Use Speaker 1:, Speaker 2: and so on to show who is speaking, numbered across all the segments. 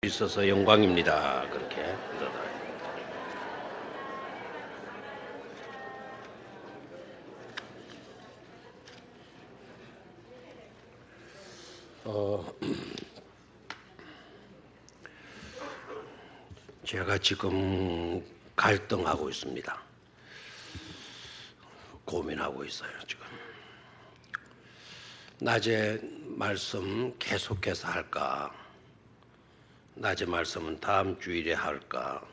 Speaker 1: 있어서 영광입니다. 그렇게. 제가 지금 갈등하고 있습니다. 고민하고 있어요, 지금. 낮에 말씀 계속해서 할까? 낮에 말씀은 다음 주일에 할까?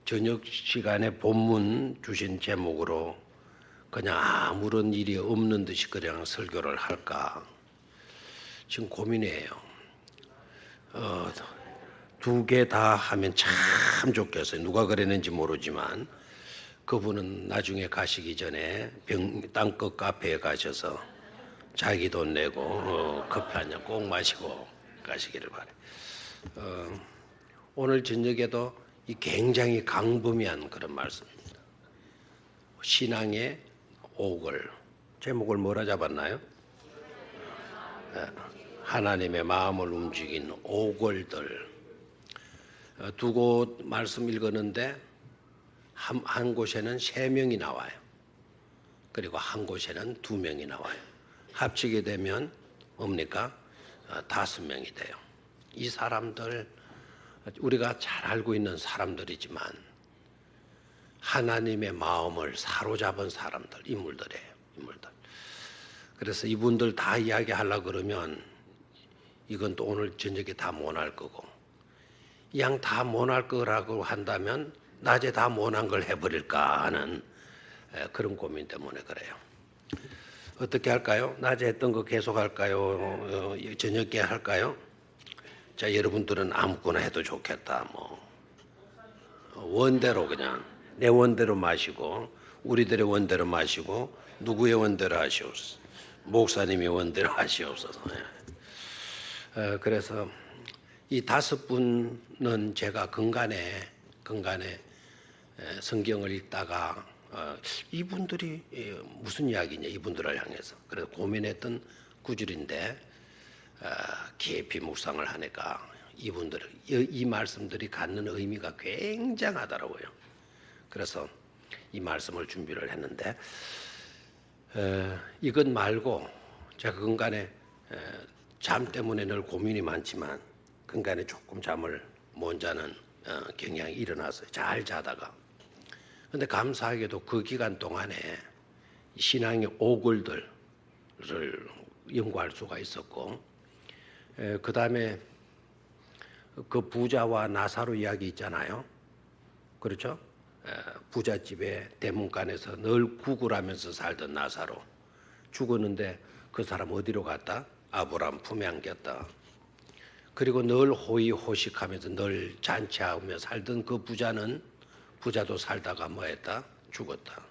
Speaker 1: 저녁 시간에 본문 주신 제목으로 그냥 아무런 일이 없는 듯이 그냥 설교를 할까? 지금 고민이에요. 두 개 다 하면 참 좋겠어요. 누가 그랬는지 모르지만 그분은 나중에 가시기 전에 땅끝 카페에 가셔서 자기 돈 내고 커피 한 잔 꼭 마시고 가시기를 바래요. 오늘 저녁에도 이 굉장히 광범위한 그런 말씀입니다. 신앙의 옥을 제목을 뭐라 잡았나요? 하나님의 마음을 움직인 오골들. 두 곳 말씀 읽었는데 한 곳에는 3명이 나와요. 그리고 한 곳에는 2명이 나와요. 합치게 되면 뭡니까? 5명이 돼요. 이 사람들 우리가 잘 알고 있는 사람들이지만 하나님의 마음을 사로잡은 사람들, 인물들이에요. 인물들. 그래서 이분들 다 이야기하려고 그러면 이건 또 오늘 저녁에 다 못할 거고, 양 다 못할 거라고 한다면 낮에 다 못한 걸 해버릴까 하는 그런 고민 때문에 그래요. 어떻게 할까요? 낮에 했던 거 계속 할까요? 저녁에 할까요? 자, 여러분들은 아무거나 해도 좋겠다. 원대로 그냥 내 원대로 마시고 우리들의 원대로 마시고 누구의 원대로 하시옵소서. 목사님의 원대로 하시옵소서. 그래서 이 5분은 제가 근간에 성경을 읽다가 이분들이 무슨 이야기냐 이분들을 향해서 그래서 고민했던 구절인데 깊이 묵상을 하니까 이분들 이 말씀들이 갖는 의미가 굉장하더라고요. 그래서 이 말씀을 준비를 했는데 이것 말고 제가 근간에 잠 때문에 늘 고민이 많지만 근간에 조금 잠을 못 자는 경향이 일어났어요. 잘 자다가. 그런데 감사하게도 그 기간 동안에 신앙의 오글들을 연구할 수가 있었고, 그 다음에 그 부자와 나사로 이야기 있잖아요. 그렇죠? 부잣집에 대문간에서 늘 구걸하면서 살던 나사로 죽었는데 그 사람 어디로 갔다? 아브라함 품에 안겼다. 그리고 늘 호의호식하면서 늘 잔치하며 살던 그 부자도 살다가 뭐했다? 죽었다.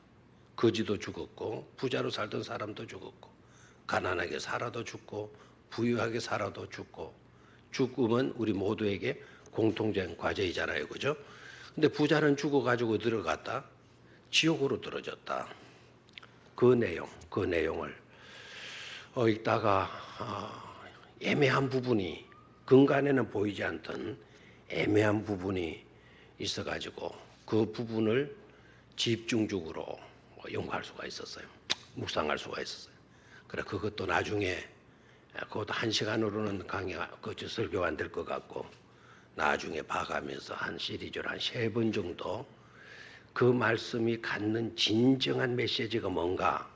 Speaker 1: 거지도 죽었고 부자로 살던 사람도 죽었고 가난하게 살아도 죽고 부유하게 살아도 죽고 죽음은 우리 모두에게 공통된 과제이잖아요. 그죠? 근데 부자는 죽어가지고 들어갔다? 지옥으로 떨어졌다. 그 내용을 읽다가 애매한 부분이 근간에는 보이지 않던 애매한 부분이 있어가지고 그 부분을 집중적으로 연구할 수가 있었어요. 묵상할 수가 있었어요. 그래 그것도 나중에 그것도 1시간으로는 설교가 안 될 것 같고 나중에 봐가면서 한 시리즈로 한 3번 정도 그 말씀이 갖는 진정한 메시지가 뭔가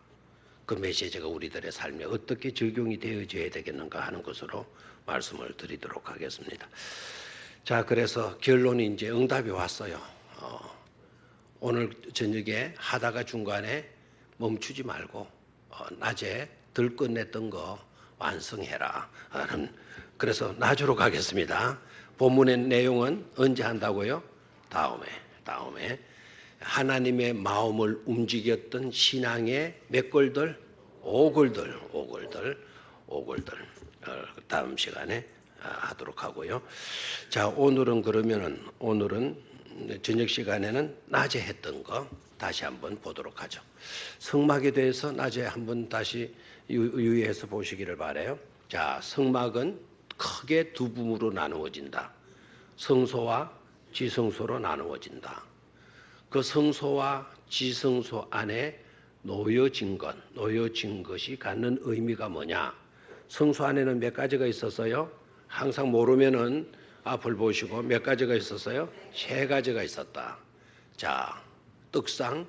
Speaker 1: 그 메시지가 우리들의 삶에 어떻게 적용이 되어져야 되겠는가 하는 것으로 말씀을 드리도록 하겠습니다. 자, 그래서 결론이 이제 응답이 왔어요. 오늘 저녁에 하다가 중간에 멈추지 말고 낮에 덜 끝냈던 거 완성해라. 그래서 낮으로 가겠습니다. 본문의 내용은 언제 한다고요? 다음에 하나님의 마음을 움직였던 신앙의 몇 골들? 오골들. 다음 시간에 하도록 하고요. 자, 오늘은 저녁 시간에는 낮에 했던 거 다시 한번 보도록 하죠. 성막에 대해서 낮에 한번 다시 유의해서 보시기를 바라요. 자, 성막은 크게 두 부분으로 나누어진다. 성소와 지성소로 나누어진다. 그 성소와 지성소 안에 놓여진 것이 갖는 의미가 뭐냐? 성소 안에는 몇 가지가 있었어요? 항상 모르면은 앞을 보시고 몇 가지가 있었어요? 세 가지가 있었다. 자, 떡상,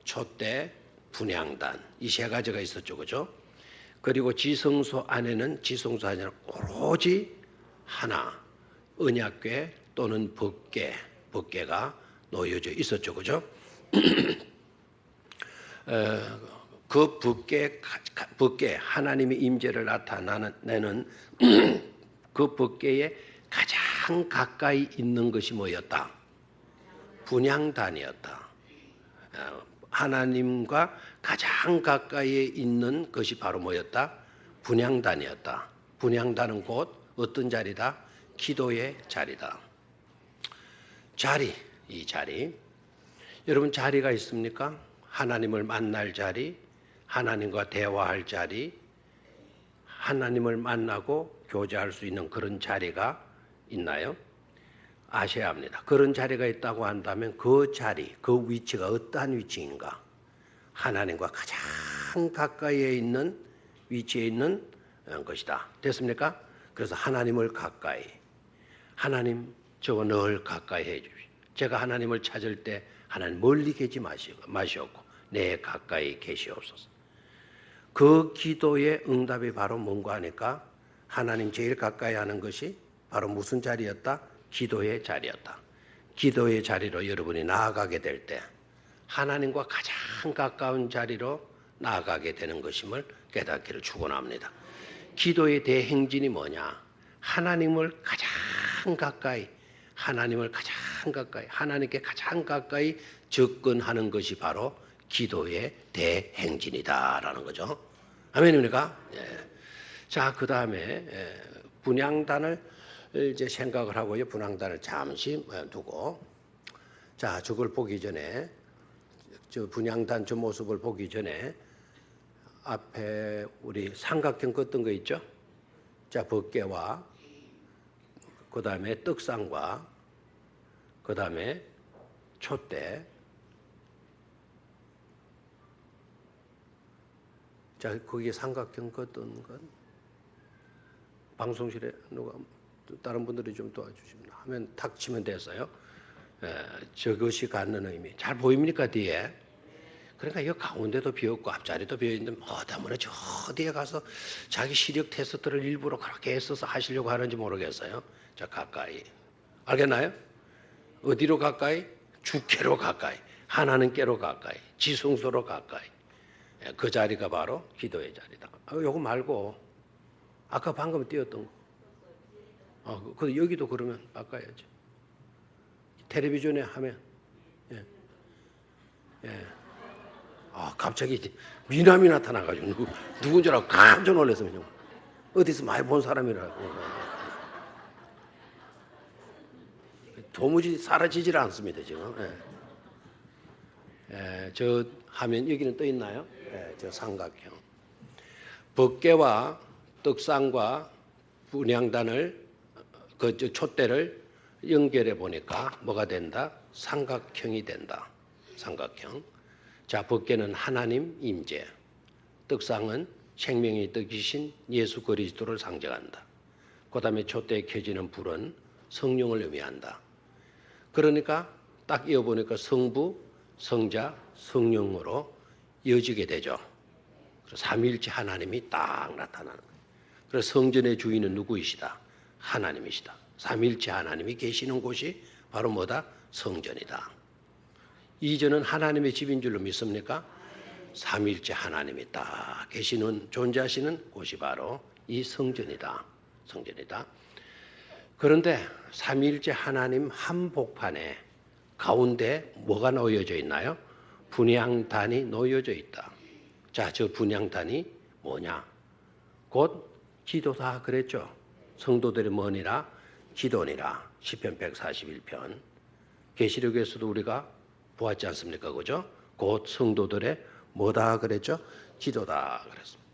Speaker 1: 촛대, 분향단 이 세 가지가 있었죠, 그죠? 그리고 지성소 안에는 오로지 하나 언약궤 또는 법궤가 놓여져 있었죠, 그죠? 그 법궤 하나님의 임재를 나타내는 그 법궤에 가장 가까이 있는 것이 뭐였다? 분향단이었다. 하나님과 가장 가까이에 있는 것이 바로 뭐였다? 분향단이었다. 분향단은 곧 어떤 자리다? 기도의 자리다. 이 자리. 여러분 자리가 있습니까? 하나님을 만날 자리, 하나님과 대화할 자리, 하나님을 만나고 교제할 수 있는 그런 자리가 있나요? 아셔야 합니다. 그런 자리가 있다고 한다면 그 자리, 그 위치가 어떠한 위치인가? 하나님과 가장 가까이에 있는 위치에 있는 것이다. 됐습니까? 그래서 하나님을 가까이, 하나님 저거 늘 가까이 해주십시오. 제가 하나님을 찾을 때 하나님 멀리 계지 마시옵고 내 가까이 계시옵소서. 그 기도의 응답이 바로 뭔가 하니까 하나님 제일 가까이 하는 것이 바로 무슨 자리였다? 기도의 자리였다. 기도의 자리로 여러분이 나아가게 될 때 하나님과 가장 가까운 자리로 나아가게 되는 것임을 깨닫기를 축원합니다. 기도의 대행진이 뭐냐? 하나님을 가장 가까이, 하나님께 가장 가까이 접근하는 것이 바로 기도의 대행진이다라는 거죠. 아멘입니까? 예. 자, 그 다음에 분향단을 이제 생각을 하고요. 분향단을 잠시 두고, 자, 저걸 보기 전에, 저 분향단 저 모습을 보기 전에 앞에 우리 삼각형 껐던 거 있죠? 자, 법궤와 그 다음에 떡상과 그 다음에 촛대. 자, 거기에 삼각형 껐던 건 방송실에 누가 다른 분들이 좀 도와주시면 하면 탁 치면 됐어요. 저것이 갖는 의미 잘 보입니까 뒤에? 그러니까 이 가운데도 비었고 앞자리도 비어있는데 뭐 때문에 저 뒤에 가서 자기 시력 테스트를 일부러 그렇게 애써서 하시려고 하는지 모르겠어요. 자, 가까이. 알겠나요? 어디로 가까이? 주께로 가까이. 하나님께로 가까이. 지성소로 가까이. 그 자리가 바로 기도의 자리다. 요거 말고 아까 방금 띄웠던 거. 그 여기도 그러면 바꿔야죠. 텔레비전에 하면 갑자기 미남이 나타나가지고 누군 줄 알고 깜짝 놀랐어요. 어디서 많이 본 사람이라고. 도무지 사라지질 않습니다 지금. 저 화면 여기는 떠 있나요? 저 삼각형. 법궤와 떡상과 분향단을 그 촛대를 연결해 보니까 뭐가 된다? 삼각형이 된다. 삼각형. 자, 법궤는 하나님 임재, 떡상은 생명의 떡이신 예수 그리스도를 상징한다. 그 다음에 촛대에 켜지는 불은 성령을 의미한다. 그러니까 딱 이어보니까 성부, 성자, 성령으로 이어지게 되죠. 그래서 삼위일체 하나님이 딱 나타나는 거예요. 그래서 성전의 주인은 누구이시다? 하나님이시다. 삼위일체 하나님이 계시는 곳이 바로 뭐다? 성전이다. 이전은 하나님의 집인 줄로 믿습니까? 삼위일체 하나님이 딱 계시는 존재하시는 곳이 바로 이 성전이다. 성전이다. 그런데 삼위일체 하나님 한복판에 가운데 뭐가 놓여져 있나요? 분향단이 놓여져 있다. 자, 저 분향단이 뭐냐? 곧 기도다 그랬죠. 성도들이 뭐니라? 기도니라. 시편 141편. 계시록에서도 우리가 보았지 않습니까? 그죠? 곧 성도들의 뭐다 그랬죠? 기도다 그랬습니다.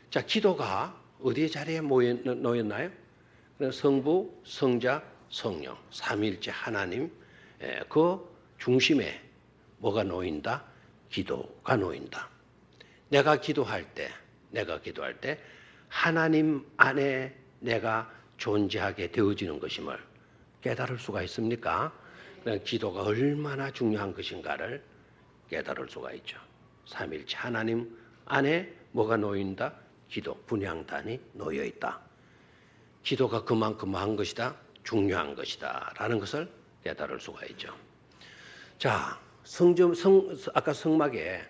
Speaker 1: 자, 기도가 어디에 자리에 놓였나요? 성부, 성자, 성령, 삼위일체 하나님 그 중심에 뭐가 놓인다? 기도가 놓인다. 내가 기도할 때 하나님 안에 내가 존재하게 되어지는 것임을 깨달을 수가 있습니까? 기도가 얼마나 중요한 것인가를 깨달을 수가 있죠. 삼위일체 하나님 안에 뭐가 놓인다? 기도, 분향단이 놓여 있다. 기도가 그만큼 뭐한 것이다? 중요한 것이다 라는 것을 깨달을 수가 있죠. 자, 아까 성막에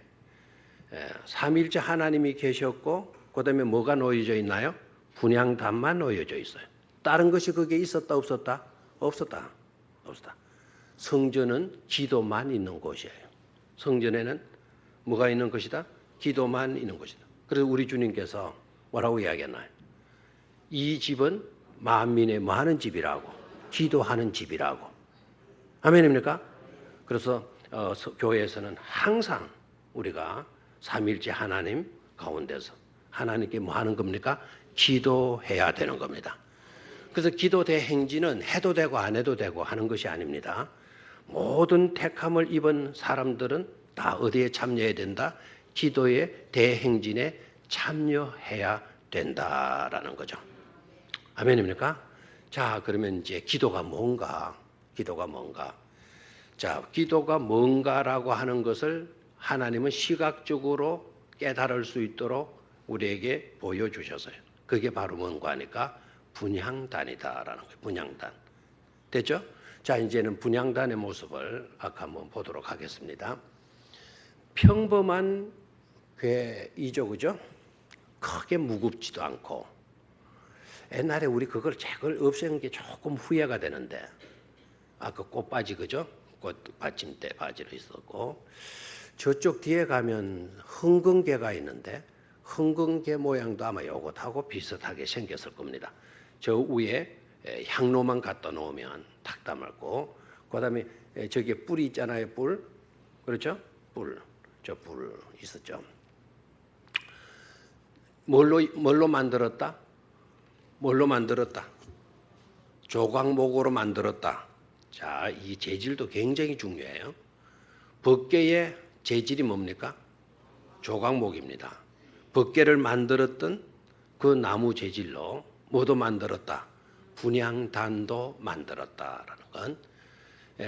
Speaker 1: 삼위일체 하나님이 계셨고 그 다음에 뭐가 놓여져 있나요? 분향단만 놓여져 있어요. 다른 것이 거기에 있었다 없었다? 없었다. 성전은 기도만 있는 곳이에요. 성전에는 뭐가 있는 것이다? 기도만 있는 것이다. 그래서 우리 주님께서 뭐라고 이야기했나요? 이 집은 만민의 뭐 하는 집이라고? 기도하는 집이라고. 아멘입니까? 그래서 교회에서는 항상 우리가 삼위일체 하나님 가운데서 하나님께 뭐 하는 겁니까? 기도해야 되는 겁니다. 그래서 기도 대행진은 해도 되고 안 해도 되고 하는 것이 아닙니다. 모든 택함을 입은 사람들은 다 어디에 참여해야 된다? 기도의 대행진에 참여해야 된다라는 거죠. 아멘입니까? 자, 그러면 이제 기도가 뭔가? 자, 기도가 뭔가라고 하는 것을 하나님은 시각적으로 깨달을 수 있도록 우리에게 보여주셨어요. 그게 바로 뭔가 하니까 분향단이다라는 거예요. 분향단. 됐죠? 자, 이제는 분향단의 모습을 아까 한번 보도록 하겠습니다. 평범한 괴이죠, 그죠? 크게 무겁지도 않고. 옛날에 우리 그걸 없앤 게 조금 후회가 되는데, 아까 꽃바지, 그죠? 꽃 받침대 바지로 있었고, 저쪽 뒤에 가면 흥건개가 있는데, 흥건개 모양도 아마 요것하고 비슷하게 생겼을 겁니다. 저 위에 향로만 갖다 놓으면 탁 담았고, 그 다음에 저기에 뿔이 있잖아요, 뿔. 그렇죠? 뿔. 저 뿔 있었죠. 뭘로 만들었다? 조각목으로 만들었다. 자, 이 재질도 굉장히 중요해요. 법궤의 재질이 뭡니까? 조각목입니다. 법궤를 만들었던 그 나무 재질로 뭐도 만들었다? 분향단도 만들었다라는 건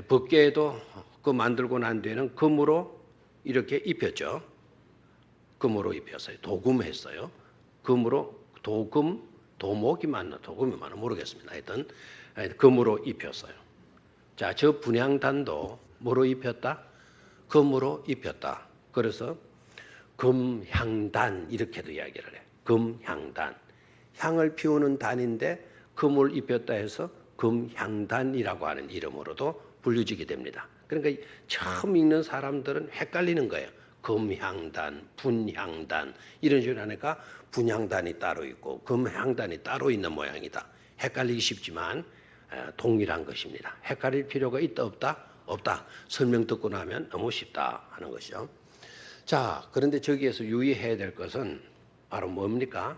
Speaker 1: 법궤에도 그 만들고 난 뒤에는 금으로 이렇게 입혔죠. 금으로 입혔어요. 도금했어요. 금으로 도목이 맞나 도금이 맞나 모르겠습니다. 하여튼 금으로 입혔어요. 자, 저 분향단도 뭐로 입혔다? 금으로 입혔다. 그래서 금향단 이렇게도 이야기를 해요. 금향단. 향을 피우는 단인데 금을 입혔다 해서 금향단이라고 하는 이름으로도 불려지게 됩니다. 그러니까 처음 읽는 사람들은 헷갈리는 거예요. 금향단, 분향단 이런 식으로 하니까 분향단이 따로 있고 금향단이 따로 있는 모양이다. 헷갈리기 쉽지만 동일한 것입니다. 헷갈릴 필요가 있다 없다? 없다. 설명 듣고 나면 너무 쉽다 하는 것이죠. 자, 그런데 저기에서 유의해야 될 것은 바로 뭡니까?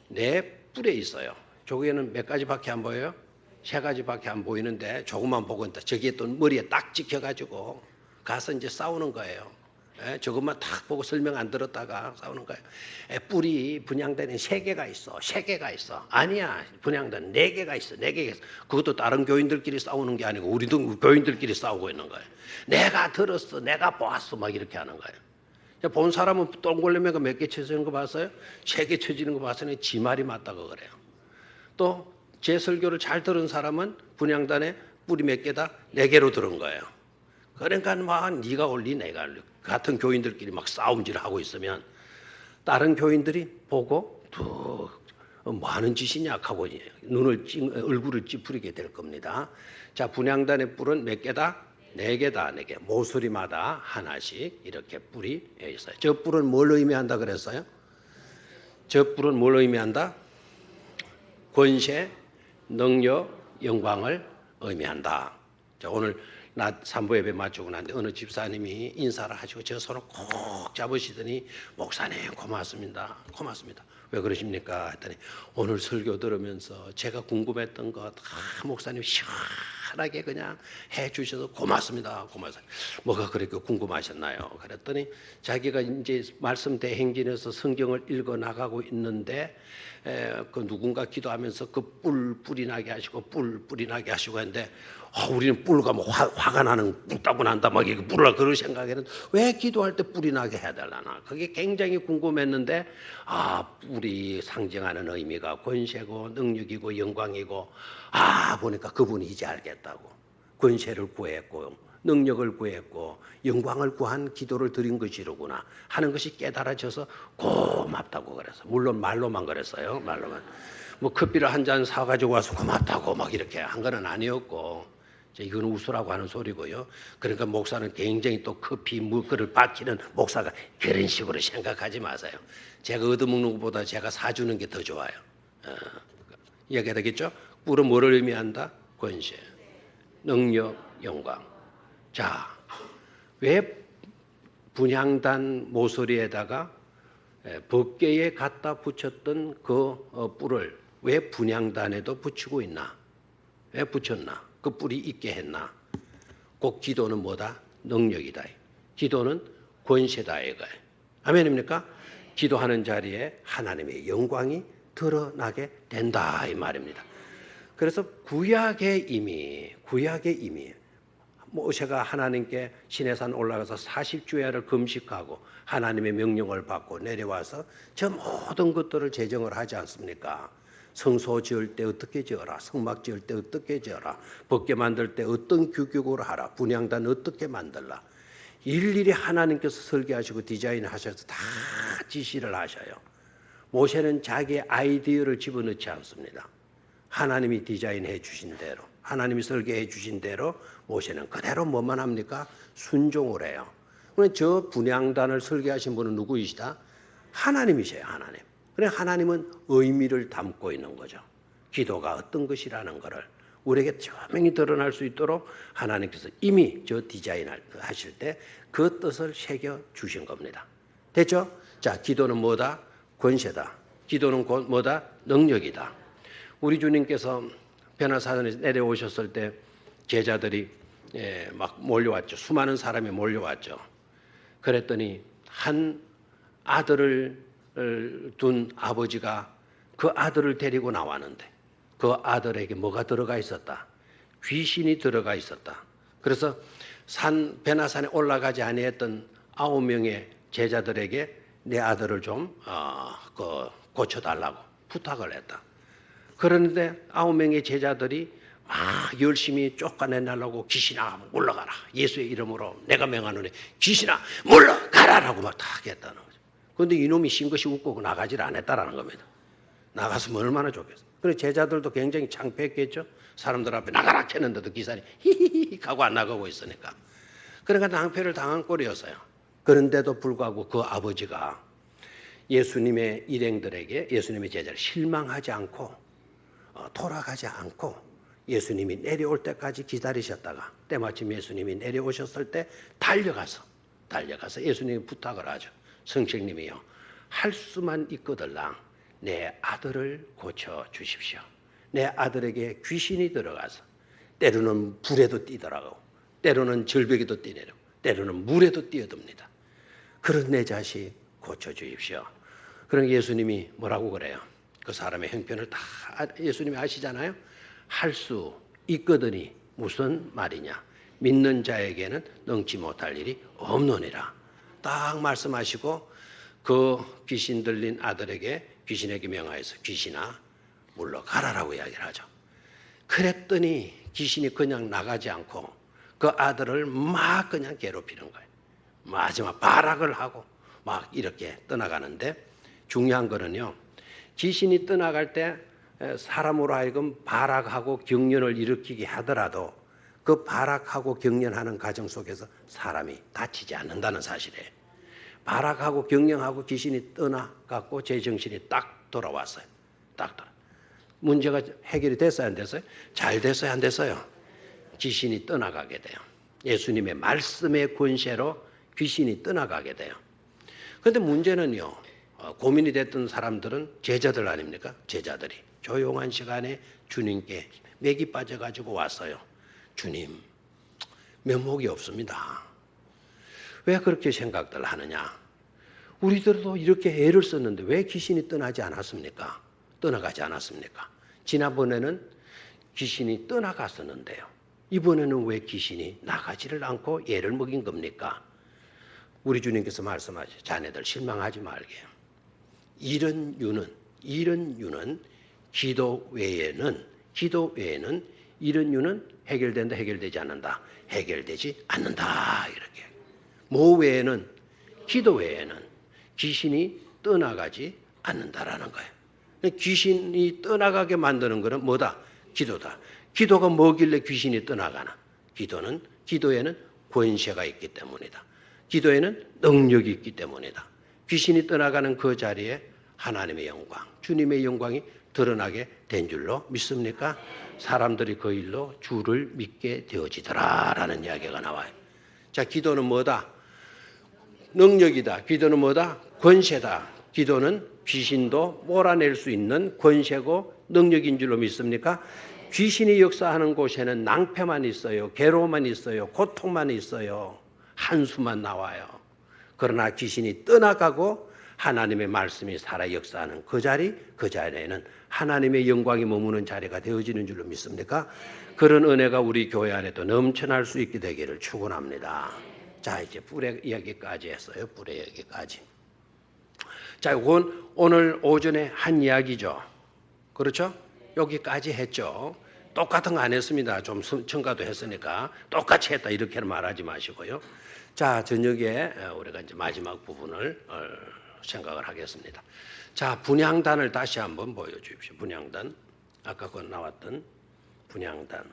Speaker 1: 내 뿔에 있어요. 저기에는 몇 가지밖에 안 보여요? 3가지밖에 안 보이는데 조금만 보고 있다. 저기에 또 머리에 딱 찍혀가지고 가서 이제 싸우는 거예요. 저것만 딱 보고 설명 안 들었다가 싸우는 거예요. 뿔이 분향단에 3개가 있어. 3개가 있어. 아니야. 분향단 4개가 있어. 4개가 있어. 그것도 다른 교인들끼리 싸우는 게 아니고 우리도 교인들끼리 싸우고 있는 거예요. 내가 들었어. 내가 보았어. 막 이렇게 하는 거예요. 본 사람은 동글레매가 몇 개 쳐지는 거 봤어요? 3개 쳐지는 거 봤으니 지 말이 맞다고 그래요. 또 제 설교를 잘 들은 사람은 분향단에 뿔이 몇 개다? 4개로 들은 거예요. 그러니까 막 네가 올리 내가 올리 같은 교인들끼리 막 싸움질을 하고 있으면 다른 교인들이 보고 뭐 하는 짓이냐 하고 얼굴을 찌푸리게 될 겁니다. 자, 분향단의 뿔은 몇 개다? 4개다. 4개. 모서리마다 하나씩 이렇게 뿔이 있어요. 저 뿔은 뭘 의미한다 그랬어요? 저 뿔은 뭘 의미한다? 권세, 능력, 영광을 의미한다. 자, 오늘 낮 3부 예배 마치고 난데 어느 집사님이 인사를 하시고 제 손을 꼭 잡으시더니 목사님 고맙습니다. 고맙습니다. 왜 그러십니까? 했더니 오늘 설교 들으면서 제가 궁금했던 거 목사님 시원하게 그냥 해 주셔서 고맙습니다. 고맙습니다. 뭐가 그렇게 궁금하셨나요? 그랬더니 자기가 이제 말씀 대행진에서 성경을 읽어 나가고 있는데 그 누군가 기도하면서 그 뿔이 나게 하시고 뿔이 나게 하시고 했는데 우리는 뿔 가면 화가 나는 뿔 따고 난다 막 이렇게 뿔을 그럴 생각에는 왜 기도할 때 뿔이 나게 해야 되려나 그게 굉장히 궁금했는데 뿔이 상징하는 의미가 권세고 능력이고 영광이고 보니까 그분이 이제 알겠다고 권세를 구했고 능력을 구했고 영광을 구한 기도를 드린 것이로구나 하는 것이 깨달아져서 고맙다고 그래서 물론 말로만 그랬어요. 말로만 뭐 커피를 한 잔 사가지고 와서 고맙다고 막 이렇게 한 건 아니었고 이건 웃으라고 하는 소리고요. 그러니까 목사는 굉장히 또 커피 물그릇 박히는 목사가 그런 식으로 생각하지 마세요. 제가 얻어먹는 것보다 제가 사주는 게 더 좋아요. 이해가 되겠죠? 뿔은 뭐를 의미한다? 권세, 능력, 영광. 자, 왜 분향단 모서리에다가 법궤에 갖다 붙였던 그 뿔을 왜 분향단에도 붙이고 있나? 왜 붙였나? 그 뿔이 있게 했나? 꼭 기도는 뭐다? 능력이다. 기도는 권세다 이거예요. 아멘입니까? 기도하는 자리에 하나님의 영광이 드러나게 된다 이 말입니다. 그래서 구약의 이미 모세가 하나님께 시내산 올라가서 40주야를 금식하고 하나님의 명령을 받고 내려와서 저 모든 것들을 제정을 하지 않습니까? 성소 지을 때 어떻게 지어라, 성막 지을 때 어떻게 지어라, 법궤 만들 때 어떤 규격으로 하라, 분향단 어떻게 만들라. 일일이 하나님께서 설계하시고 디자인하셔서 다 지시를 하셔요. 모세는 자기의 아이디어를 집어넣지 않습니다. 하나님이 디자인해 주신 대로, 하나님이 설계해 주신 대로 모세는 그대로 뭐만 합니까? 순종을 해요. 그런데 저 분향단을 설계하신 분은 누구이시다? 하나님이세요. 하나님. 그래 하나님은 의미를 담고 있는 거죠. 기도가 어떤 것이라는 것을 우리에게 분명히 드러날 수 있도록 하나님께서 이미 저 디자인을 하실 때 그 뜻을 새겨 주신 겁니다. 됐죠? 자, 기도는 뭐다? 권세다. 기도는 뭐다? 능력이다. 우리 주님께서 변화산에 내려오셨을 때 제자들이 막 몰려왔죠. 수많은 사람이 몰려왔죠. 그랬더니 한 아들을 둔 아버지가 그 아들을 데리고 나왔는데 그 아들에게 뭐가 들어가 있었다? 귀신이 들어가 있었다. 그래서 변화산에 올라가지 아니했던 9명의 제자들에게 내 아들을 좀 고쳐달라고 부탁을 했다. 그런데 9명의 제자들이 막 열심히 쫓아내려고 귀신아 물러가라. 예수의 이름으로 내가 명하노니 귀신아 물러가라라고 막 다 하겠다는 거죠. 그런데 이놈이 싱긋이 웃고 나가지를 안 했다라는 겁니다. 나갔으면 얼마나 좋겠어요. 그래서 제자들도 굉장히 창피했겠죠. 사람들 앞에 나가라 했는데도 기사님 히히히 하고 안 나가고 있으니까. 그러니까 낭패를 당한 꼴이었어요. 그런데도 불구하고 그 아버지가 예수님의 일행들에게 예수님의 제자를 실망하지 않고 돌아가지 않고 예수님이 내려올 때까지 기다리셨다가 때마침 예수님이 내려오셨을 때 달려가서 예수님이 부탁을 하죠. 성령님이요 할 수만 있거들랑 내 아들을 고쳐주십시오. 내 아들에게 귀신이 들어가서 때로는 불에도 뛰더라고 때로는 절벽에도 뛰내려 때로는 물에도 뛰어듭니다. 그런 내 자식 고쳐주십시오. 그러니까 예수님이 뭐라고 그래요? 그 사람의 형편을 다 예수님이 아시잖아요. 할 수 있거든이 무슨 말이냐? 믿는 자에게는 능치 못할 일이 없느니라. 딱 말씀하시고 그 귀신 들린 아들에게 귀신에게 명하여서 귀신아 물러가라라고 이야기를 하죠. 그랬더니 귀신이 그냥 나가지 않고 그 아들을 막 그냥 괴롭히는 거예요. 마지막 발악을 하고 막 이렇게 떠나가는데 중요한 거는요. 귀신이 떠나갈 때 사람으로 하여금 발악하고 경련을 일으키게 하더라도 그 발악하고 경련하는 과정 속에서 사람이 다치지 않는다는 사실이에요. 발악하고 경련하고 귀신이 떠나갔고 제 정신이 딱 돌아왔어요. 딱 돌아. 문제가 해결이 됐어요, 안 됐어요? 잘 됐어요, 안 됐어요? 귀신이 떠나가게 돼요. 예수님의 말씀의 권세로 귀신이 떠나가게 돼요. 그런데 문제는요. 고민이 됐던 사람들은 제자들 아닙니까? 제자들이 조용한 시간에 주님께 맥이 빠져가지고 왔어요. 주님, 면목이 없습니다. 왜 그렇게 생각들 하느냐? 우리들도 이렇게 애를 썼는데 왜 귀신이 떠나지 않았습니까? 떠나가지 않았습니까? 지난번에는 귀신이 떠나갔었는데요. 이번에는 왜 귀신이 나가지를 않고 애를 먹인 겁니까? 우리 주님께서 말씀하시죠. 자네들 실망하지 말게요. 이런 유는 기도 외에는 이런 유는 해결된다, 해결되지 않는다. 해결되지 않는다. 이렇게. 뭐 외에는, 기도 외에는 귀신이 떠나가지 않는다라는 거예요. 귀신이 떠나가게 만드는 것은 뭐다? 기도다. 기도가 뭐길래 귀신이 떠나가나? 기도에는 권세가 있기 때문이다. 기도에는 능력이 있기 때문이다. 귀신이 떠나가는 그 자리에 하나님의 영광, 주님의 영광이 드러나게 된 줄로 믿습니까? 사람들이 그 일로 주를 믿게 되어지더라라는 이야기가 나와요. 자, 기도는 뭐다? 능력이다. 기도는 뭐다? 권세다. 기도는 귀신도 몰아낼 수 있는 권세고 능력인 줄로 믿습니까? 귀신이 역사하는 곳에는 낭패만 있어요. 괴로움만 있어요. 고통만 있어요. 한숨만 나와요. 그러나 귀신이 떠나가고 하나님의 말씀이 살아 역사하는 그 자리에는 하나님의 영광이 머무는 자리가 되어지는 줄로 믿습니까? 그런 은혜가 우리 교회 안에도 넘쳐날 수 있게 되기를 축원합니다. 자, 이제 뿔의 이야기까지 했어요. 뿔의 이야기까지. 자, 이건 오늘 오전에 한 이야기죠. 그렇죠? 여기까지 했죠. 똑같은 거 안 했습니다. 좀 첨가도 했으니까 똑같이 했다 이렇게는 말하지 마시고요. 자, 저녁에 우리가 이제 마지막 부분을 생각을 하겠습니다. 자, 분향단을 다시 한번 보여주십시오. 분향단. 아까 그 나왔던 분향단.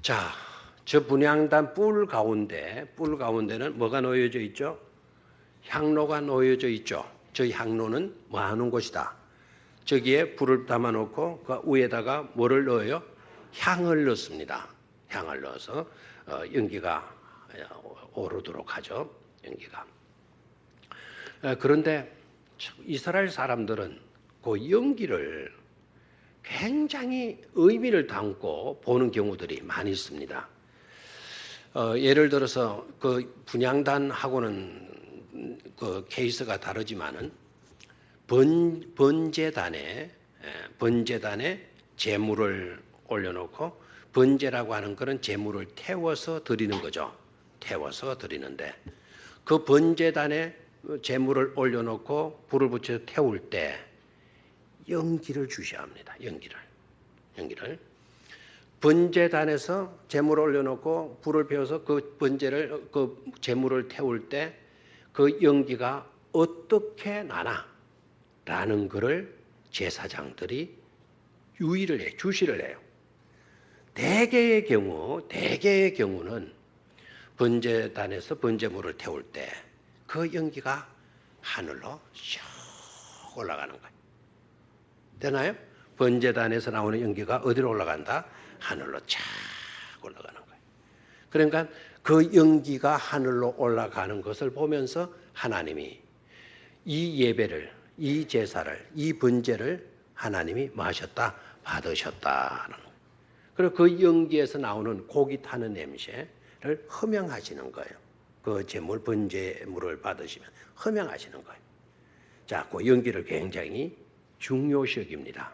Speaker 1: 자, 저 분향단 뿔 가운데는 뭐가 놓여져 있죠? 향로가 놓여져 있죠. 저 향로는 뭐 하는 곳이다? 저기에 불을 담아놓고 그 위에다가 뭐를 넣어요? 향을 넣습니다. 향을 넣어서 연기가 오르도록 하죠. 연기가. 그런데 이스라엘 사람들은 그 연기를 굉장히 의미를 담고 보는 경우들이 많이 있습니다. 예를 들어서 그 분향단하고는 그 케이스가 다르지만은 번제단에 제물을 올려놓고 번제라고 하는 것은 제물을 태워서 드리는 거죠. 태워서 드리는데 그 번제단에 제물을 올려놓고 불을 붙여 태울 때 연기를 주셔야 합니다. 연기를. 번제단에서 제물을 올려놓고 불을 피워서 그 제물을 태울 때 그 연기가 어떻게 나나라는 것을 제사장들이 유의를 해, 주시를 해요. 대개의 경우는 번제단에서 번제물을 태울 때 그 연기가 하늘로 쭉 올라가는 거예요. 되나요? 번제단에서 나오는 연기가 어디로 올라간다? 하늘로 쫙 올라가는 거예요. 그러니까 그 연기가 하늘로 올라가는 것을 보면서 하나님이 이 예배를, 이 제사를, 이 번제를 하나님이 뭐 하셨다? 받으셨다는 거예요. 그리고 그 연기에서 나오는 고기 타는 냄새를 흠양하시는 거예요. 그 제물, 번제물을 받으시면 흠양하시는 거예요. 자, 그 연기를 굉장히 중요시 여깁니다.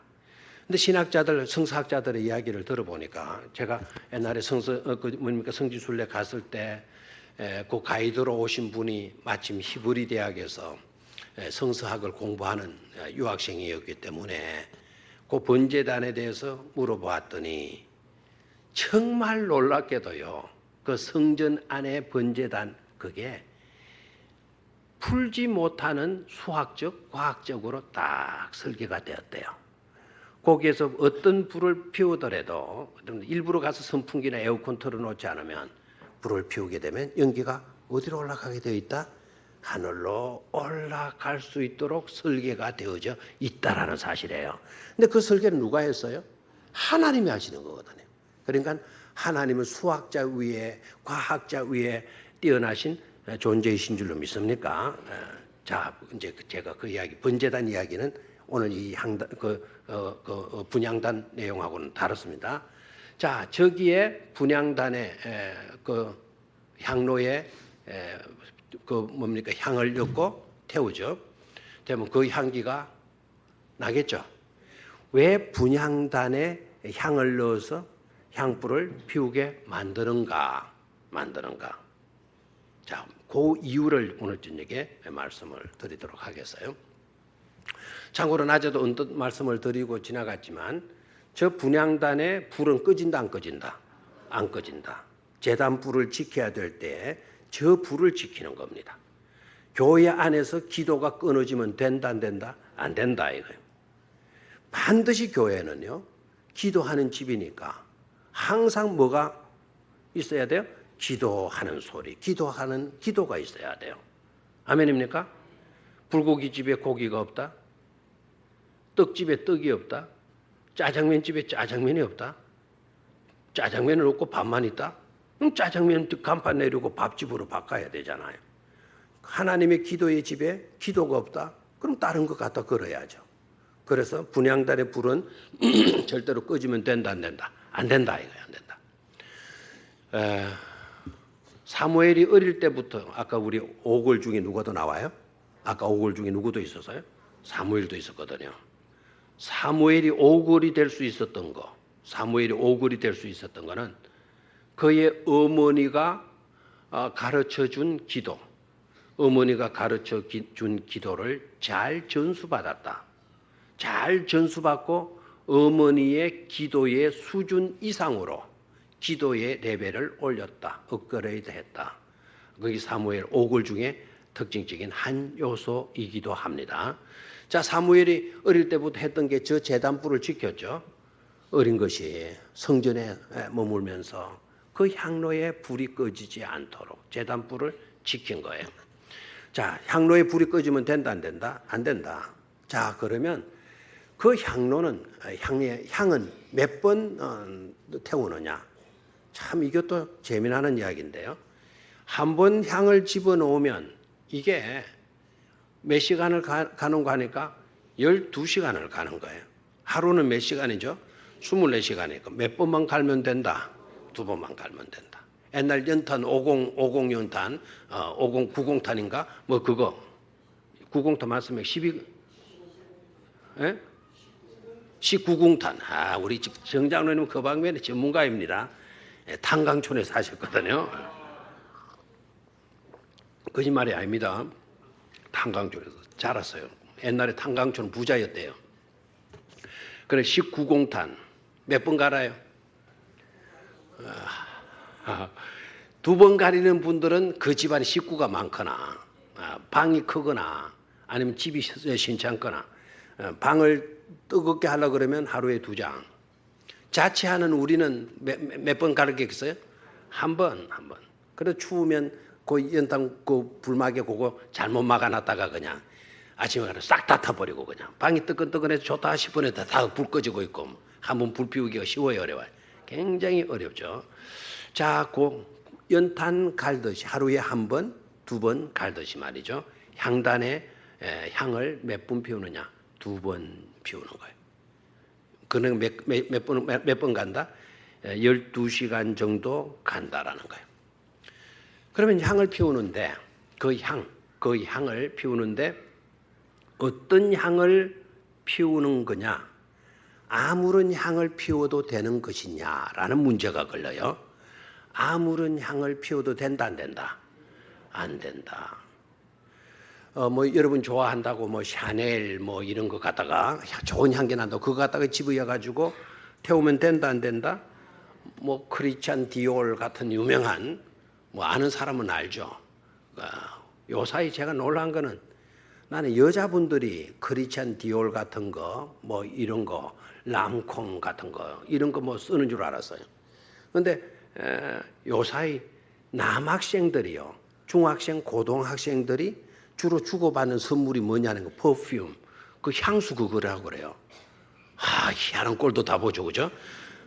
Speaker 1: 근데 신학자들, 성서학자들의 이야기를 들어보니까 제가 옛날에 성지순례 갔을 때 그 가이드로 오신 분이 마침 히브리 대학에서 성서학을 공부하는 유학생이었기 때문에 그 번제단에 대해서 물어보았더니 정말 놀랍게도요. 그 성전 안의 번제단 그게 풀지 못하는 수학적, 과학적으로 딱 설계가 되었대요. 거기에서 어떤 불을 피우더라도 일부러 가서 선풍기나 에어컨 틀어놓지 않으면 불을 피우게 되면 연기가 어디로 올라가게 되어 있다? 하늘로 올라갈 수 있도록 설계가 되어져 있다라는 사실이에요. 근데 그 설계는 누가 했어요? 하나님이 하시는 거거든요. 그러니까 하나님은 수학자 위에 과학자 위에 뛰어나신 존재이신 줄로 믿습니까? 자, 이제 제가 그 이야기, 번제단 이야기는 오늘 이 분향단 내용하고는 다릅니다. 자, 저기에 분향단에 그 향로에 그 뭡니까 향을 넣고 태우죠. 되면 그 향기가 나겠죠. 왜 분향단에 향을 넣어서 향불을 피우게 만드는가? 자, 그 이유를 오늘 저녁에 말씀을 드리도록 하겠어요. 참고로 낮에도 언뜻 말씀을 드리고 지나갔지만 저 분향단의 불은 꺼진다 안 꺼진다? 안 꺼진다. 제단불을 지켜야 될 때 저 불을 지키는 겁니다. 교회 안에서 기도가 끊어지면 된다 안 된다? 안 된다 이거예요. 반드시 교회는요. 기도하는 집이니까 항상 뭐가 있어야 돼요? 기도하는 소리, 기도가 있어야 돼요. 아멘입니까? 불고기집에 고기가 없다? 떡집에 떡이 없다? 짜장면집에 짜장면이 없다? 짜장면을 없고 밥만 있다? 그럼 짜장면 간판 내리고 밥집으로 바꿔야 되잖아요. 하나님의 기도의 집에 기도가 없다? 그럼 다른 것 갖다 걸어야죠. 그래서 분향단의 불은 절대로 꺼지면 된다 안 된다? 안 된다 이거예요. 안 된다. 사무엘이 어릴 때부터 아까 우리 5골 중에 누가 더 나와요? 아까 5골 중에 누구도 있었어요? 사무엘도 있었거든요. 사무엘이 5골이 될 수 있었던 거는 그의 어머니가 가르쳐 준 기도, 어머니가 가르쳐 준 기도를 잘 전수받았다. 잘 전수받고 어머니의 기도의 수준 이상으로 기도의 레벨을 올렸다. 업그레이드 했다. 그게 사무엘 5골 중에 특징적인 한 요소이기도 합니다. 자, 사무엘이 어릴 때부터 했던 게 저 제단불을 지켰죠. 어린 것이 성전에 머물면서 그 향로에 불이 꺼지지 않도록 제단불을 지킨 거예요. 자, 향로에 불이 꺼지면 된다 안 된다? 안 된다. 자, 그러면 그 향로는 향은 몇 번 태우느냐? 참 이것도 재미나는 이야기인데요. 한 번 향을 집어넣으면 이게 몇 시간을 가는 거 하니까 12시간을 가는 거예요. 하루는 몇 시간이죠? 24시간이니까 몇 번만 갈면 된다? 2번만 갈면 된다. 옛날 연탄 50 연탄, 90탄인가? 뭐 그거 90탄 말씀에 19공탄. 우리 정장로님 그 방면에 전문가입니다. 탄강촌에 사셨거든요. 거짓말이 아닙니다. 탄강촌에서 자랐어요. 옛날에 탄강촌 부자였대요. 그래 19공탄 몇 번 갈아요? 2번 가리는 분들은 그 집안에 식구가 많거나 방이 크거나 아니면 집이 신찮거나 방을 뜨겁게 하려고 그러면 하루에 2장. 자취하는 우리는 몇 번 가르겠어요? 한 번. 그래 추우면 그 연탄 그 불막에 그거 잘못 막아놨다가 그냥 아침에 가서 싹 다 타버리고 그냥 방이 뜨끈뜨끈해서 좋다 싶은 애다 다 불 꺼지고 있고 한번 불 피우기가 쉬워요 어려워요? 굉장히 어렵죠. 자, 그 연탄 갈듯이 하루에 1번, 2번 갈듯이 말이죠. 향단에 향을 몇 분 피우느냐? 2번 피우는 거예요. 그는 몇 번 간다? 12시간 정도 간다라는 거예요. 그러면 향을 피우는데 그 향을 피우는데 어떤 향을 피우는 거냐? 아무런 향을 피워도 되는 것이냐라는 문제가 걸려요. 아무런 향을 피워도 된다 안 된다? 안 된다. 뭐 여러분 좋아한다고 뭐 샤넬 뭐 이런 거 갖다가 좋은 향기 난다고 그거 갖다가 집어여 가지고 태우면 된다 안 된다? 뭐 크리스찬 디올 같은 유명한 뭐 아는 사람은 알죠. 요 사이 제가 놀란 거는 나는 여자분들이 크리스찬 디올 같은 거 뭐 이런 거 람콩 같은 거 이런 거 뭐 쓰는 줄 알았어요. 그런데 요 사이 남학생들이요, 중학생, 고등학생들이 주로 주고받는 선물이 뭐냐는 거, 퍼퓸, 그 향수 그거라고 그래요. 희한한 꼴도 다 보죠, 그죠?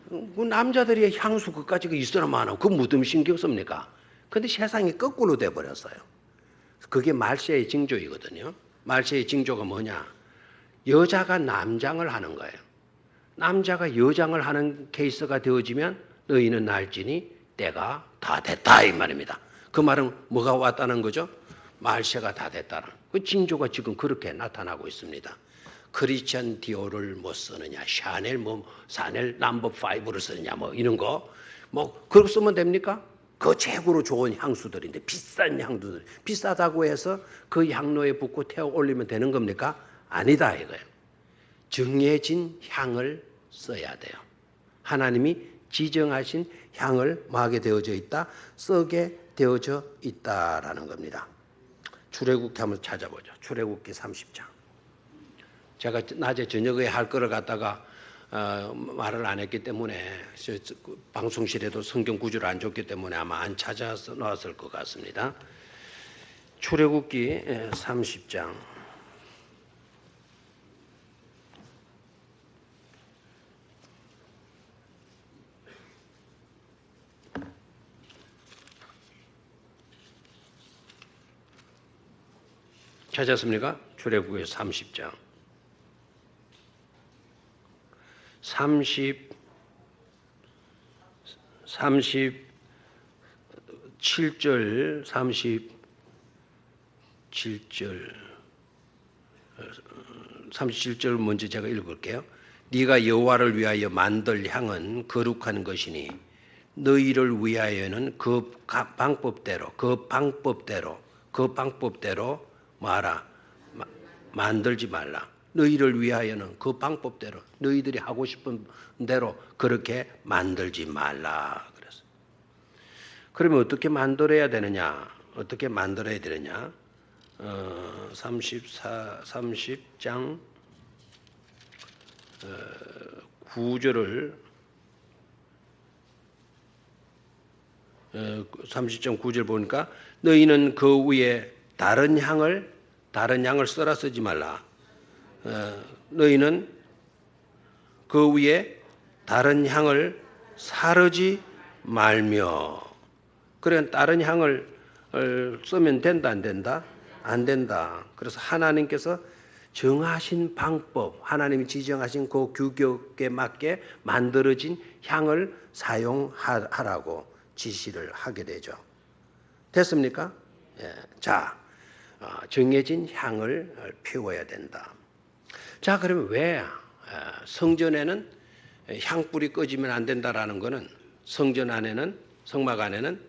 Speaker 1: 그 남자들이 향수 그까지 있으나 마나 그 무덤 신경 씁니까? 근데 세상이 거꾸로 돼버렸어요. 그게 말세의 징조이거든요. 말세의 징조가 뭐냐? 여자가 남장을 하는 거예요. 남자가 여장을 하는 케이스가 되어지면 너희는 날지니 때가 다 됐다 이 말입니다. 그 말은 뭐가 왔다는 거죠? 말세가 다 됐다는 그 징조가 지금 그렇게 나타나고 있습니다. 크리스찬 디오를 뭐 쓰느냐, 샤넬 뭐 사넬 넘버 5를 쓰느냐 뭐 이런 거 뭐 그렇게 쓰면 됩니까? 그 최고로 좋은 향수들인데 비싼 향수들 비싸다고 해서 그 향로에 붓고 태워 올리면 되는 겁니까? 아니다 이거예요. 정해진 향을 써야 돼요. 하나님이 지정하신 향을 뭐하게 되어져 있다? 쓰게 되어져 있다라는 겁니다. 출애굽기 한번 찾아보죠. 출애굽기 30장. 제가 낮에 저녁에 할 거를 갖다가 말을 안 했기 때문에 방송실에도 성경 구절을 안 줬기 때문에 아마 안 찾아서 나왔을 것 같습니다. 출애굽기 30장. 찾았습니까? 출애굽기 30장. 37절 37절 먼저 제가 읽을게요. 네가 여호와를 위하여 만들 향은 거룩한 것이니 너희를 위하여는 그 방법대로 뭐하라 만들지 말라. 너희를 위하여는 그 방법대로 너희들이 하고 싶은 대로 그렇게 만들지 말라. 그래서 그러면 어떻게 만들어야 되느냐? 어떻게 만들어야 되느냐? 30장 9절을 30장 9절 보니까 너희는 그 위에 다른 향을 썰어 쓰지 말라. 너희는 그 위에 다른 향을 사르지 말며. 그래 다른 향을 쓰면 된다 안 된다? 안 된다. 그래서 하나님께서 정하신 방법, 하나님이 지정하신 그 규격에 맞게 만들어진 향을 사용하라고 지시를 하게 되죠. 됐습니까? 예. 자, 정해진 향을 피워야 된다. 자, 그러면 왜 성전에는 향불이 꺼지면 안 된다라는 것은 성전 안에는 성막 안에는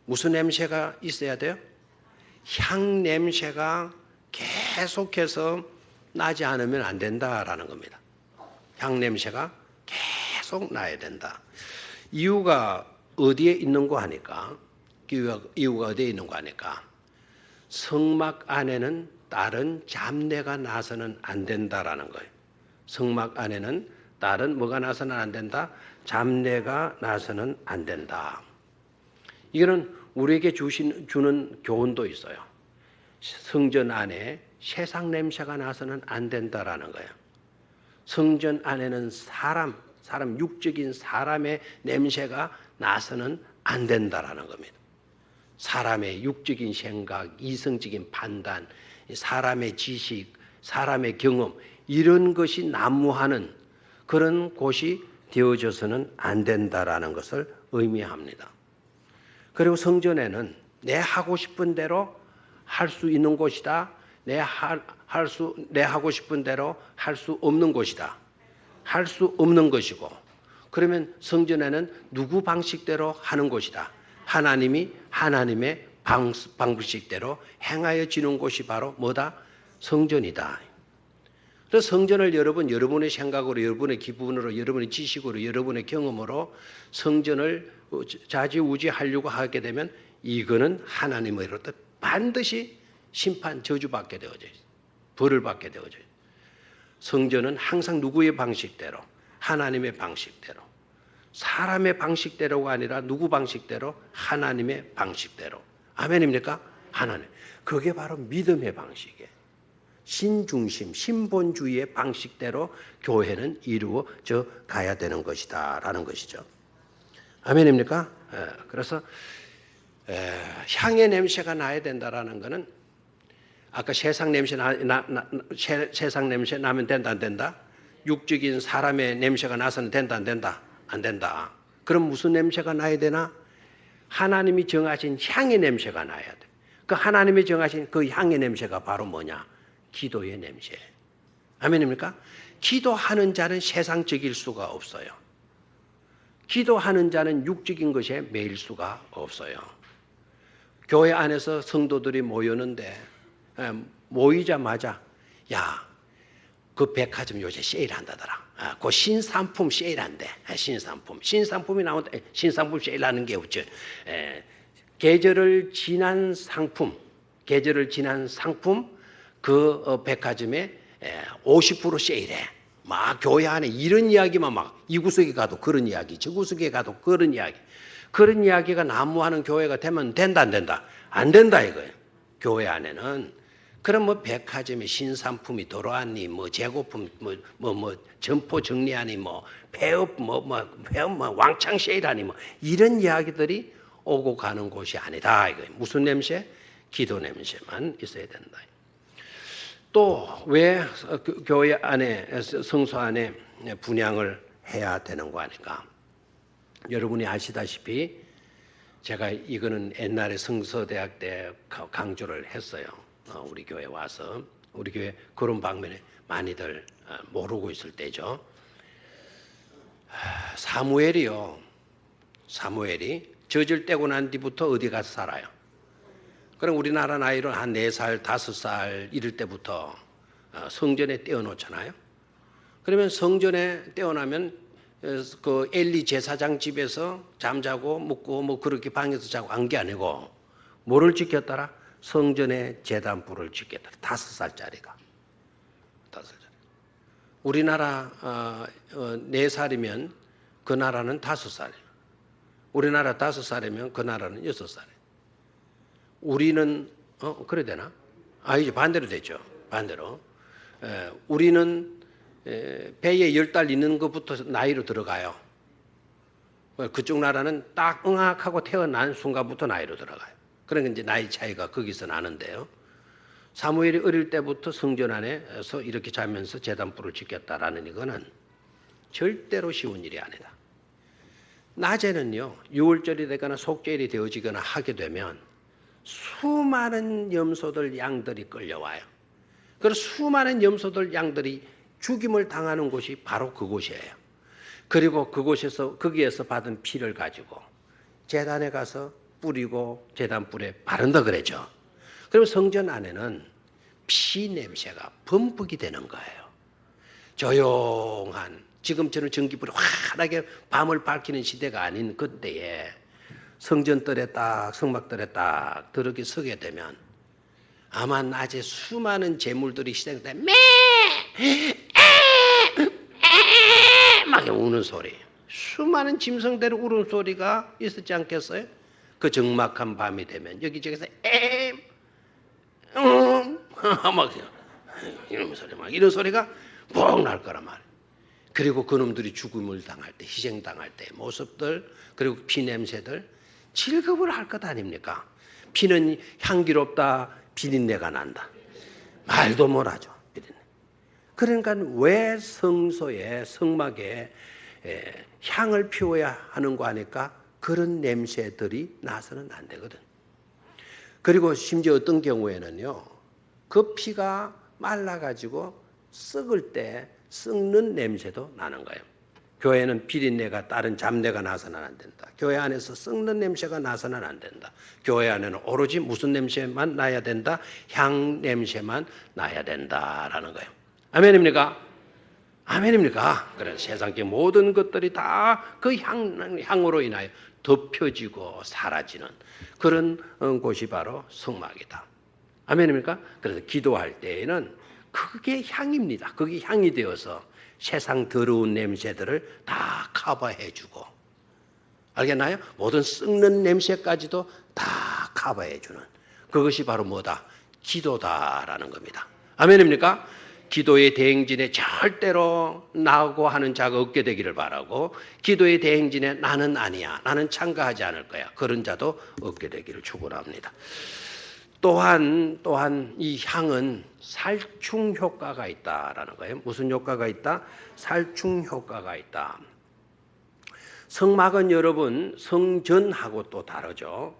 Speaker 1: 무슨 냄새가 있어야 돼요? 향 냄새가 계속해서 나지 않으면 안 된다라는 겁니다. 향 냄새가 계속 나야 된다. 이유가 어디에 있는 거 하니까 이유가 어디에 있는 거 하니까 성막 안에는 다른 잡내가 나서는 안 된다라는 거예요. 성막 안에는 다른 뭐가 나서는 안 된다? 잡내가 나서는 안 된다. 이거는 우리에게 주는 교훈도 있어요. 성전 안에 세상 냄새가 나서는 안 된다라는 거예요. 성전 안에는 사람 육적인 사람의 냄새가 나서는 안 된다라는 겁니다. 사람의 육적인 생각, 이성적인 판단, 사람의 지식, 사람의 경험 이런 것이 난무하는 그런 곳이 되어져서는 안 된다라는 것을 의미합니다. 그리고 성전에는 내 하고 싶은 대로 할 수 있는 곳이다. 내 하고 싶은 대로 할 수 없는 곳이다. 할 수 없는 것이고 그러면 성전에는 누구 방식대로 하는 곳이다. 하나님의 방식대로 행하여지는 곳이 바로 뭐다? 성전이다. 그래서 성전을 여러분의 생각으로, 여러분의 기분으로, 여러분의 지식으로, 여러분의 경험으로 성전을 좌지우지하려고 하게 되면 이거는 하나님으로부터 반드시 심판, 저주받게 되어져 있어요. 벌을 받게 되어져 있어요. 성전은 항상 누구의 방식대로? 하나님의 방식대로. 사람의 방식대로가 아니라 누구 방식대로? 하나님의 방식대로. 아멘입니까? 하나님. 그게 바로 믿음의 방식이에요. 신중심, 신본주의의 방식대로 교회는 이루어져 가야 되는 것이다 라는 것이죠. 아멘입니까? 그래서 향의 냄새가 나야 된다라는 것은 아까 세상 냄새 세상 냄새 나면 된다 안 된다? 육적인 사람의 냄새가 나서는 된다 안 된다? 안 된다. 그럼 무슨 냄새가 나야 되나? 하나님이 정하신 향의 냄새가 나야 돼. 그 하나님이 정하신 그 향의 냄새가 바로 뭐냐? 기도의 냄새. 아멘입니까? 기도하는 자는 세상적일 수가 없어요. 기도하는 자는 육적인 것에 매일 수가 없어요. 교회 안에서 성도들이 모였는데 모이자마자 야, 그 백화점 요새 세일한다더라. 그 신상품 세일한대. 신상품이 나온다. 신상품 세일하는 게 없죠. 계절을 지난 상품 그 백화점에 50% 세일해. 막 교회 안에 이런 이야기만 막 이 구석에 가도 그런 이야기, 저 구석에 가도 그런 이야기. 그런 이야기가 난무하는 교회가 되면 된다 안 된다? 안 된다 이거예요. 교회 안에는. 그럼 뭐 백화점에 신상품이 들어왔니, 뭐 재고품, 뭐 점포 정리하니, 뭐 폐업, 왕창 세일하니, 뭐 이런 이야기들이 오고 가는 곳이 아니다 이거예요. 무슨 냄새? 기도 냄새만 있어야 된다. 또 왜 교회 안에 성소 안에 분향을 해야 되는 거 아닌가? 여러분이 아시다시피 제가 이거는 옛날에 성서대학 때 강조를 했어요. 우리 교회 와서 우리 교회 그런 방면에 많이들 모르고 있을 때죠. 사무엘이 젖을 떼고 난 뒤부터 어디 가서 살아요? 그럼 우리나라 나이로 한 4살, 5살 이럴 때부터 성전에 떼어놓잖아요. 그러면 성전에 떼어나면 그 엘리 제사장 집에서 잠자고 먹고 뭐 그렇게 방에서 자고 한 게 아니고 뭐를 지켰더라? 성전에 제단불을 지켰더라. 5살짜리가. 5살짜리. 우리나라 4살이면 그 나라는 5살이에요. 우리나라 5살이면 그 나라는 6살이에요. 우리는 그래 되나? 이제 반대로 되죠. 반대로. 우리는 배에 10달 있는 것부터 나이로 들어가요. 그쪽 나라는 딱 응학하고 태어난 순간부터 나이로 들어가요. 그러니까 이제 나이 차이가 거기서 나는데요. 사무엘이 어릴 때부터 성전 안에서 이렇게 자면서 제단불을 지켰다라는 이거는 절대로 쉬운 일이 아니다. 낮에는요, 6월절이 되거나 속죄일이 되어지거나 하게 되면 수많은 염소들, 양들이 끌려와요. 그래서 수많은 염소들, 양들이 죽임을 당하는 곳이 바로 그곳이에요. 그리고 거기에서 받은 피를 가지고 제단에 가서 뿌리고 제단불에 바른다 그랬죠. 그러면 성전 안에는 피 냄새가 범벅이 되는 거예요. 조용한, 지금처럼 전기불이 환하게 밤을 밝히는 시대가 아닌 그때에 성전뜰에 딱, 성막뜰에 딱 들어게 서게 되면 아마 낮에 수많은 재물들이 시작돼 막 우는 소리, 수많은 짐승들의 우는 소리가 있었지 않겠어요? 그 적막한 밤이 되면 여기저기서 막 이런 소리가 뻥 날 거란 말이에요. 그리고 그놈들이 죽음을 당할 때, 희생당할 때 모습들, 그리고 피 냄새들 질겁을 할 것 아닙니까? 피는 향기롭다, 비린내가 난다. 말도 못하죠. 비린내. 그러니까 왜 성소에, 성막에 향을 피워야 하는 거 아닐까? 그런 냄새들이 나서는 안 되거든. 그리고 심지어 어떤 경우에는요, 그 피가 말라가지고 썩을 때 썩는 냄새도 나는 거예요. 교회는 비린내가 다른 잡내가 나서는 안 된다. 교회 안에서 썩는 냄새가 나서는 안 된다. 교회 안에는 오로지 무슨 냄새만 나야 된다? 향 냄새만 나야 된다라는 거예요. 아멘입니까? 아멘입니까? 그래서 세상의 모든 것들이 다 그 향으로 인하여 덮여지고 사라지는 그런 곳이 바로 성막이다. 아멘입니까? 그래서 기도할 때에는 그게 향입니다. 그게 향이 되어서 세상 더러운 냄새들을 다 커버해주고, 알겠나요? 모든 썩는 냄새까지도 다 커버해주는 그것이 바로 뭐다? 기도다라는 겁니다. 아멘입니까? 기도의 대행진에 절대로 나오고 하는 자가 없게 되기를 바라고, 기도의 대행진에 나는 아니야, 나는 참가하지 않을 거야, 그런 자도 없게 되기를 축원합니다. 또한 이 향은 살충 효과가 있다라는 거예요. 무슨 효과가 있다? 살충 효과가 있다. 성막은 여러분 성전하고 또 다르죠.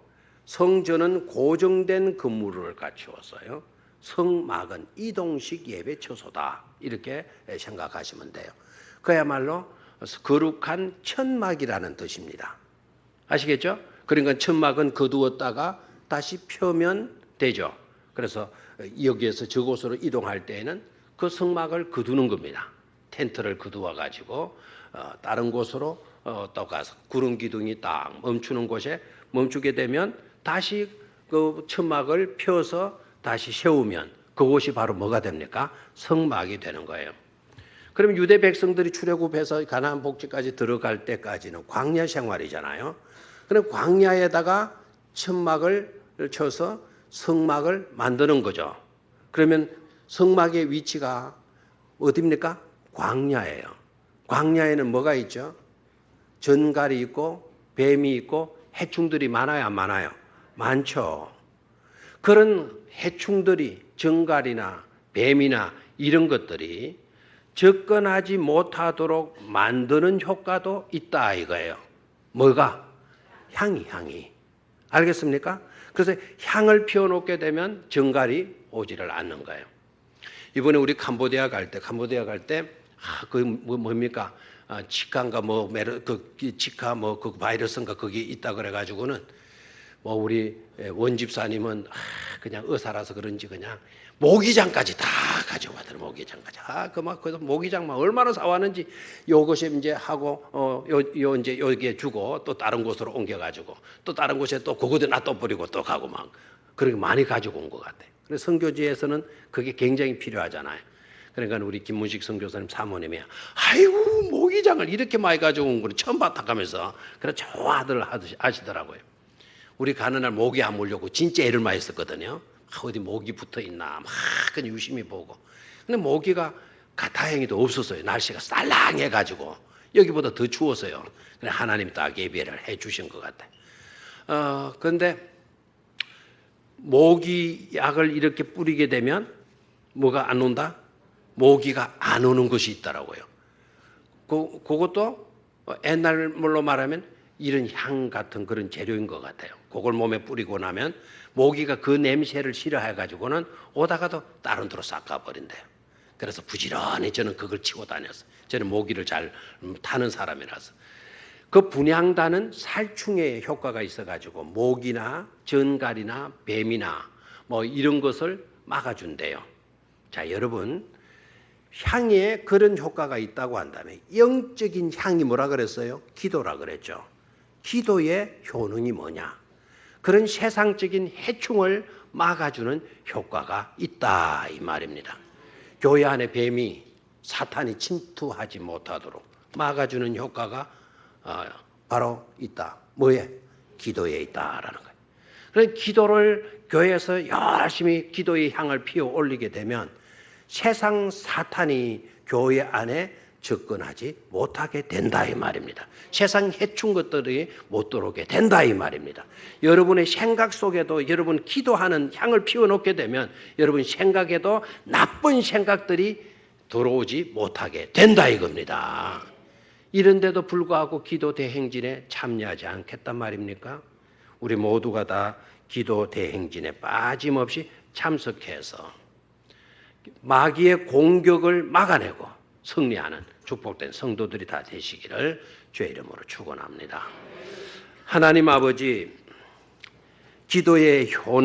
Speaker 1: 성전은 고정된 건물을 갖추었어요. 성막은 이동식 예배 처소다. 이렇게 생각하시면 돼요. 그야말로 거룩한 천막이라는 뜻입니다. 아시겠죠? 그러니까 천막은 거두었다가 다시 펴면 되죠. 그래서 여기에서 저곳으로 이동할 때에는 그 성막을 거두는 겁니다. 텐트를 거두어 가지고 다른 곳으로 또 가서 구름 기둥이 딱 멈추는 곳에 멈추게 되면 다시 그 천막을 펴서 다시 세우면 그곳이 바로 뭐가 됩니까? 성막이 되는 거예요. 그럼 유대 백성들이 출애굽해서 가나안 복지까지 들어갈 때까지는 광야 생활이잖아요. 그럼 광야에다가 천막을 쳐서 성막을 만드는 거죠. 그러면 성막의 위치가 어디입니까? 광야예요. 광야에는 뭐가 있죠? 전갈이 있고 뱀이 있고 해충들이 많아요, 안 많아요? 많죠. 그런 해충들이 전갈이나 뱀이나 이런 것들이 접근하지 못하도록 만드는 효과도 있다 이거예요. 뭐가? 향이. 알겠습니까? 그래서 향을 피워놓게 되면 전갈이 오지를 않는 거예요. 이번에 우리 캄보디아 갈 때, 그 뭡니까? 치카인가 치카 그 바이러스인가 거기 있다 그래가지고는 우리 원집사님은 그냥 의사라서 그런지 그냥 모기장까지 다 가져와더라. 모기장까지. 그래서 모기장만 얼마나 사왔는지 요것이 이제 하고 요 이제 여기에 주고 또 다른 곳으로 옮겨가지고 또 다른 곳에 또 그거도 놔둬버리고 또 가고 막 그렇게 많이 가지고 온 것 같아. 그래서 선교지에서는 그게 굉장히 필요하잖아요. 그러니까 우리 김문식 선교사님 사모님이 아이고 모기장을 이렇게 많이 가지고 온 걸 처음 봤다 하면서 그래 좋아들 하시더라고요. 우리 가는 날 모기 안 물려고 진짜 애를 많이 썼거든요. 어디 모기 붙어 있나 막 그냥 유심히 보고. 근데 모기가 다행히도 없었어요. 날씨가 쌀랑해가지고 여기보다 더 추웠어요. 그래 하나님 딱 예배를 해주신 것 같아요. 그런데 모기 약을 이렇게 뿌리게 되면 뭐가 안 온다? 모기가 안 오는 것이 있더라고요. 그것도 옛날로 말하면 이런 향 같은 그런 재료인 것 같아요. 그걸 몸에 뿌리고 나면 모기가 그 냄새를 싫어해가지고는 오다가도 다른 데로 싹 가버린대요. 그래서 부지런히 저는 그걸 치고 다녔어요. 저는 모기를 잘 타는 사람이라서. 그 분향단은 살충에 효과가 있어가지고 모기나 전갈이나 뱀이나 이런 것을 막아준대요. 자, 여러분. 향에 그런 효과가 있다고 한다면 영적인 향이 뭐라 그랬어요? 기도라 그랬죠. 기도의 효능이 뭐냐? 그런 세상적인 해충을 막아주는 효과가 있다 이 말입니다. 교회 안에 뱀이 사탄이 침투하지 못하도록 막아주는 효과가 바로 있다. 뭐에? 기도에 있다라는 거예요. 그래서 기도를 교회에서 열심히 기도의 향을 피워 올리게 되면 세상 사탄이 교회 안에 접근하지 못하게 된다 이 말입니다. 세상 해충 것들이 못 들어오게 된다 이 말입니다. 여러분의 생각 속에도 여러분 기도하는 향을 피워놓게 되면 여러분 생각에도 나쁜 생각들이 들어오지 못하게 된다 이겁니다. 이런데도 불구하고 기도 대행진에 참여하지 않겠단 말입니까? 우리 모두가 다 기도 대행진에 빠짐없이 참석해서 마귀의 공격을 막아내고 승리하는 축복된 성도들이 다 되시기를 주의 이름으로 축원합니다. 하나님 아버지, 기도의 효능